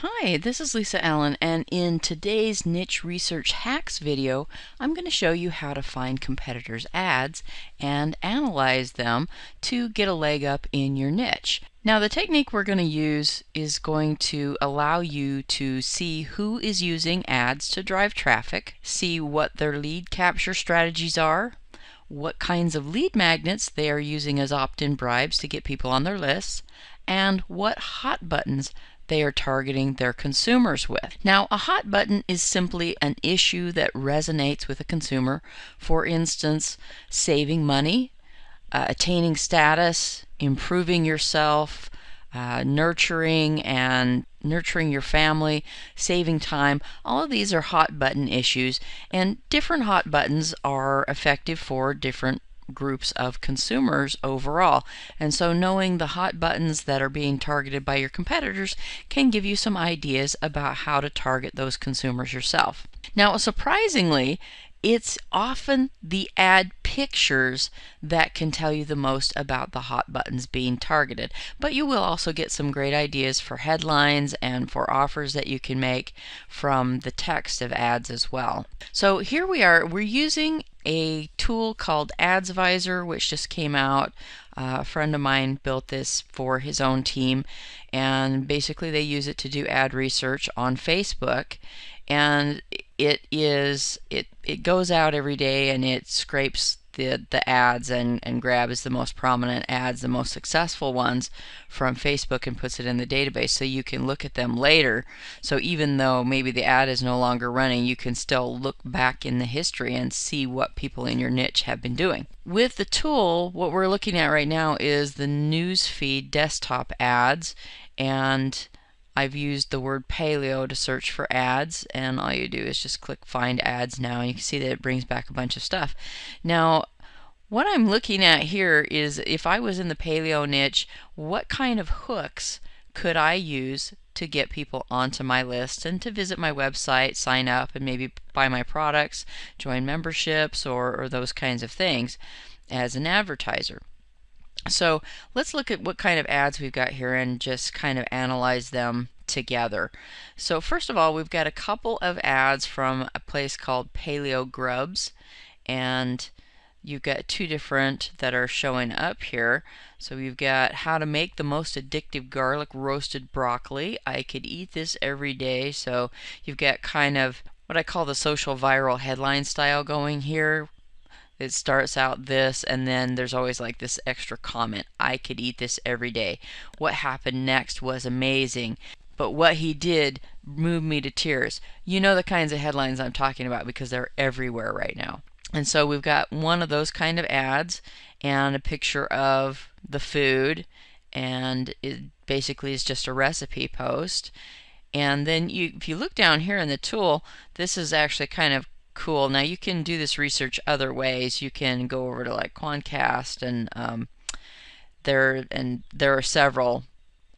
Hi, this is Lisa Allen, and in today's niche research hacks video, I'm going to show you how to find competitors' ads and analyze them to get a leg up in your niche. Now, the technique we're going to use is going to allow you to see who is using ads to drive traffic, see what their lead capture strategies are, what kinds of lead magnets they are using as opt-in bribes to get people on their lists, and what hot buttons they are targeting their consumers with. Now, a hot button is simply an issue that resonates with a consumer. For instance, saving money, attaining status, improving yourself, nurturing your family, saving time. All of these are hot button issues, and different hot buttons are effective for different groups of consumers overall. And so knowing the hot buttons that are being targeted by your competitors can give you some ideas about how to target those consumers yourself. Now, surprisingly, it's often the ad pictures that can tell you the most about the hot buttons being targeted, but you will also get some great ideas for headlines and for offers that you can make from the text of ads as well. So here we are, we're using a tool called AdsVisor, which just came out. A friend of mine built this for his own team, and basically they use it to do ad research on Facebook. And it goes out every day and it scrapes the ads and grabs the most prominent ads, the most successful ones from Facebook, and puts it in the database so you can look at them later. So even though maybe the ad is no longer running, you can still look back in the history and see what people in your niche have been doing. With the tool, what we're looking at right now is the newsfeed desktop ads, and I've used the word paleo to search for ads, and all you do is just click find ads now, and you can see that it brings back a bunch of stuff. Now, what I'm looking at here is if I was in the paleo niche, what kind of hooks could I use to get people onto my list and to visit my website, sign up, and maybe buy my products, join memberships, or those kinds of things as an advertiser. So let's look at what kind of ads we've got here and just kind of analyze them together. So first of all, we've got a couple of ads from a place called Paleo Grubs, and you've got two different that are showing up here. So we've got how to make the most addictive garlic roasted broccoli. I could eat this every day. So you've got kind of what I call the social viral headline style going here. It starts out this, and then there's always like this extra comment. I could eat this every day. What happened next was amazing, but what he did moved me to tears. You know the kinds of headlines I'm talking about because they're everywhere right now. And so we've got one of those kind of ads and a picture of the food, and it basically is just a recipe post. And then if you look down here in the tool, this is actually kind of cool. Now you can do this research other ways. You can go over to like Quantcast, and there are several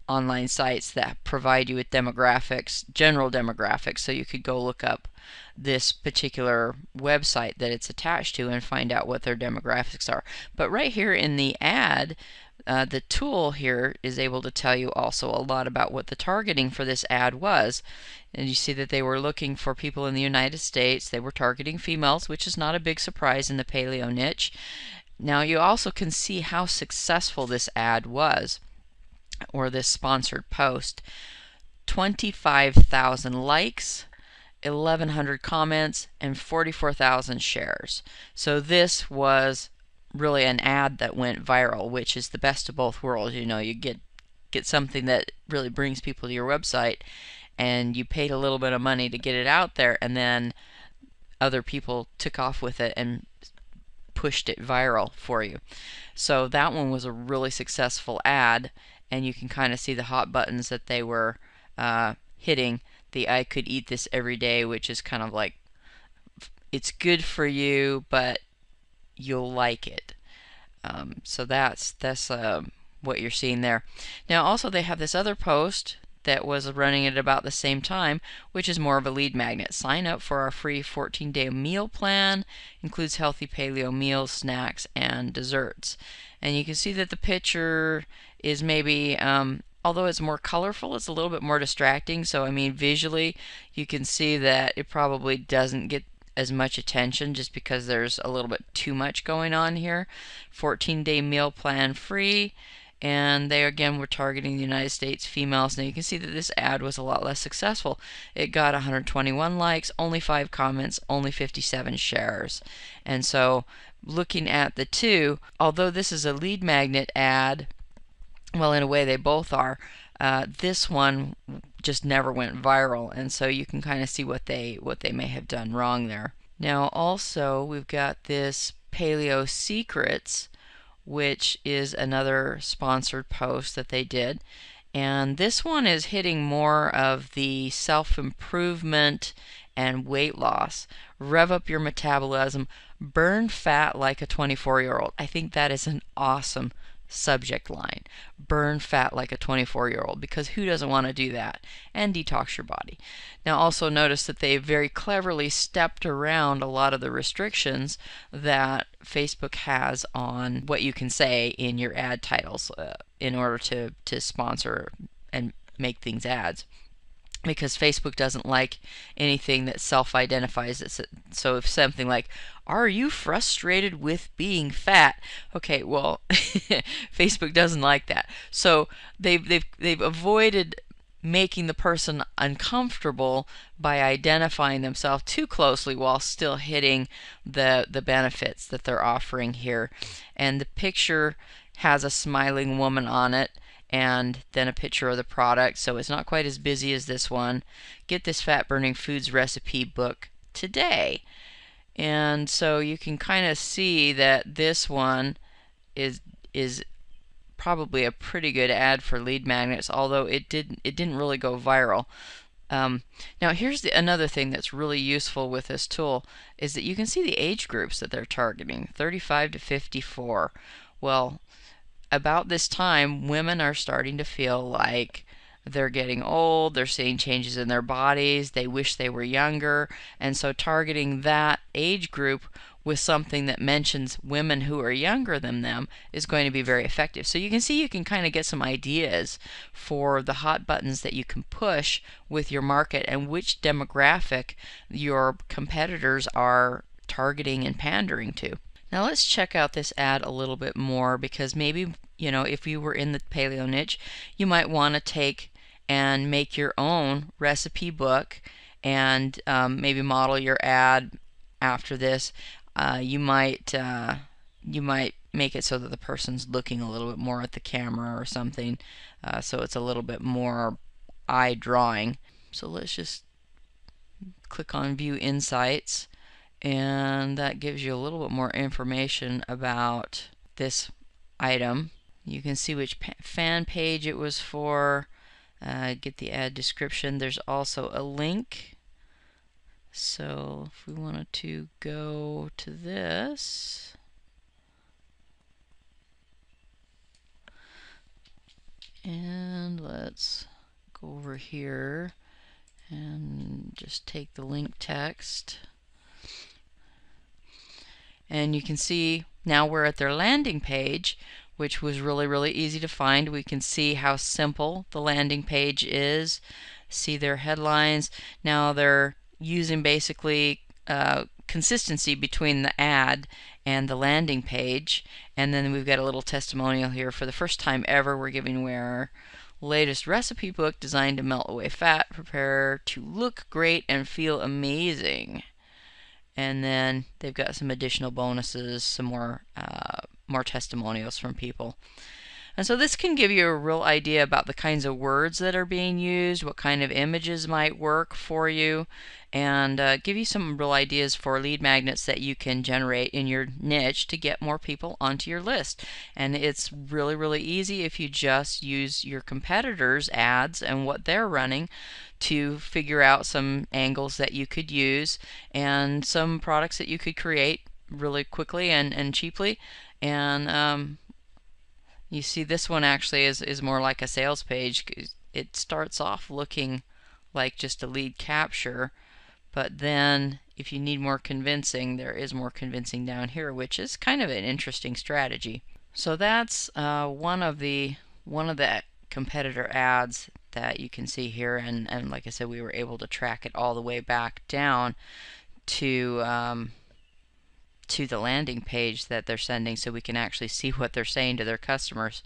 online sites that provide you with demographics, general demographics, so you could go look up this particular website that it's attached to and find out what their demographics are. But right here in the ad, the tool here is able to tell you also a lot about what the targeting for this ad was. And you see that they were looking for people in the United States. They were targeting females, which is not a big surprise in the paleo niche. Now you also can see how successful this ad was, or this sponsored post. 25,000 likes, 1,100 comments, and 44,000 shares. So this was really an ad that went viral, which is the best of both worlds. You know, you get something that really brings people to your website, and you paid a little bit of money to get it out there, and then other people took off with it and pushed it viral for you. So that one was a really successful ad, and you can kind of see the hot buttons that they were hitting. The I could eat this every day, which is kind of like, it's good for you, but you'll like it. So that's what you're seeing there. Now also they have this other post that was running at about the same time, which is more of a lead magnet. Sign up for our free 14-day meal plan. Includes healthy paleo meals, snacks, and desserts. And you can see that the picture is maybe although it's more colorful, it's a little bit more distracting. So, I mean, visually, you can see that it probably doesn't get as much attention just because there's a little bit too much going on here. 14-day meal plan free. And they again were targeting the United States females. Now you can see that this ad was a lot less successful. It got 121 likes, only 5 comments, only 57 shares. And so looking at the two, although this is a lead magnet ad, well, in a way they both are, this one just never went viral, and so you can kind of see what they may have done wrong there. Now also we've got this Paleo Secrets, which is another sponsored post that they did. And this one is hitting more of the self-improvement and weight loss. Rev up your metabolism, burn fat like a 24-year-old. I think that is an awesome subject line. Burn fat like a 24-year-old, because who doesn't want to do that? And detox your body. Now also notice that they very cleverly stepped around a lot of the restrictions that Facebook has on what you can say in your ad titles in order to sponsor and make things ads, because Facebook doesn't like anything that self-identifies. So if something like, "Are you frustrated with being fat?" Okay, well, Facebook doesn't like that. So they've avoided making the person uncomfortable by identifying themselves too closely while still hitting the benefits that they're offering here. And the picture has a smiling woman on it, and then a picture of the product, so it's not quite as busy as this one. Get this fat burning foods recipe book today. And so you can kind of see that this one is probably a pretty good ad for lead magnets, although it didn't really go viral. Now here's another thing that's really useful with this tool, is that you can see the age groups that they're targeting, 35 to 54. Well, about this time, women are starting to feel like they're getting old, they're seeing changes in their bodies, they wish they were younger, and so targeting that age group with something that mentions women who are younger than them is going to be very effective. So you can see you can kind of get some ideas for the hot buttons that you can push with your market and which demographic your competitors are targeting and pandering to. Now let's check out this ad a little bit more, because maybe, if you were in the paleo niche, you might want to take and make your own recipe book and maybe model your ad after this. You might make it so that the person's looking a little bit more at the camera or something, so it's a little bit more eye drawing. So let's just click on View Insights, and that gives you a little bit more information about this item. You can see which fan page it was for, get the ad description. There's also a link. So if we wanted to go to this, and let's go over here and just take the link text. And you can see now we're at their landing page, which was really easy to find. We can see how simple the landing page is, see their headlines. Now they're using basically consistency between the ad and the landing page. And then we've got a little testimonial here. For the first time ever, we're giving away our latest recipe book designed to melt away fat. Prepare to look great and feel amazing. And then they've got some additional bonuses, some more testimonials from people. And so this can give you a real idea about the kinds of words that are being used, what kind of images might work for you, and give you some real ideas for lead magnets that you can generate in your niche to get more people onto your list. And it's really easy if you just use your competitors' ads and what they're running to figure out some angles that you could use and some products that you could create really quickly and cheaply. And you see this one actually is more like a sales page. It starts off looking like just a lead capture, but then if you need more convincing, there is more convincing down here, which is kind of an interesting strategy. So that's one of the competitor ads that you can see here, and like I said, we were able to track it all the way back down to the landing page that they're sending, so we can actually see what they're saying to their customers.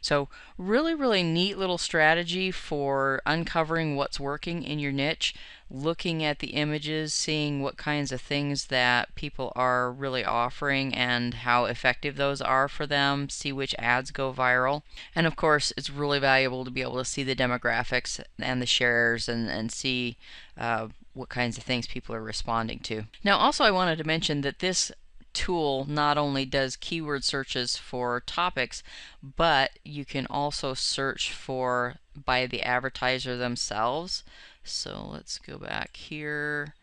So really neat little strategy for uncovering what's working in your niche, looking at the images, seeing what kinds of things that people are really offering and how effective those are for them, see which ads go viral. And of course, it's really valuable to be able to see the demographics and the shares and see what kinds of things people are responding to. Now also I wanted to mention that this tool not only does keyword searches for topics, but you can also search for by the advertiser themselves. So let's go back here,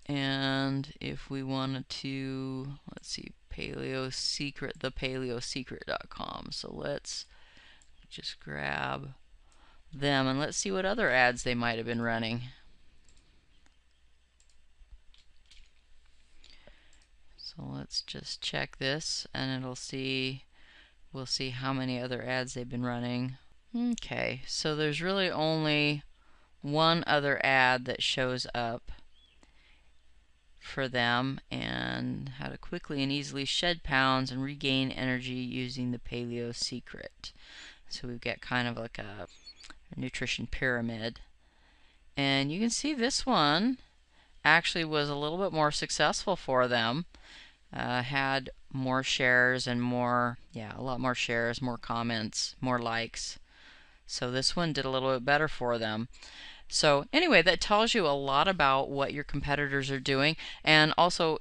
and if we wanted to, let's see, Paleo Secret, thepaleosecret.com. So let's just grab them and let's see what other ads they might have been running. So let's just check this, and we'll see how many other ads they've been running. Okay, so there's really only one other ad that shows up for them, and how to quickly and easily shed pounds and regain energy using the Paleo Secret. So we've got kind of like a nutrition pyramid, and you can see this one actually was a little bit more successful for them. Had more shares and more, a lot more shares, more comments, more likes. So this one did a little bit better for them. So anyway, that tells you a lot about what your competitors are doing. And also,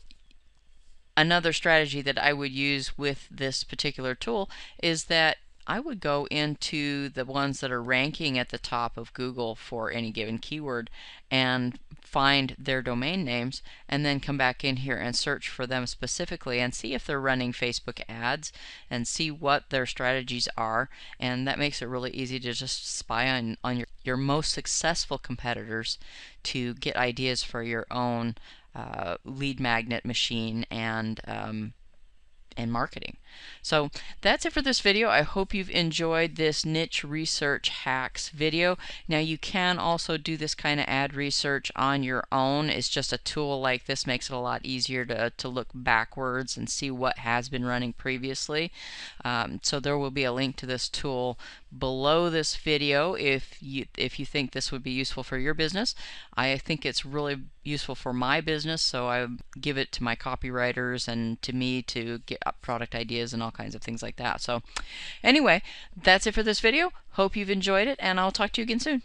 another strategy that I would use with this particular tool is that I would go into the ones that are ranking at the top of Google for any given keyword and find their domain names, and then come back in here and search for them specifically and see if they're running Facebook ads and see what their strategies are. And that makes it really easy to just spy on your most successful competitors to get ideas for your own lead magnet machine and marketing. So that's it for this video. I hope you've enjoyed this niche research hacks video. Now you can also do this kind of ad research on your own. It's just a tool like this makes it a lot easier to look backwards and see what has been running previously. So there will be a link to this tool below this video if you think this would be useful for your business. I think it's really useful for my business, so I give it to my copywriters and to me to get product ideas and all kinds of things like that. So anyway, that's it for this video. Hope you've enjoyed it, and I'll talk to you again soon.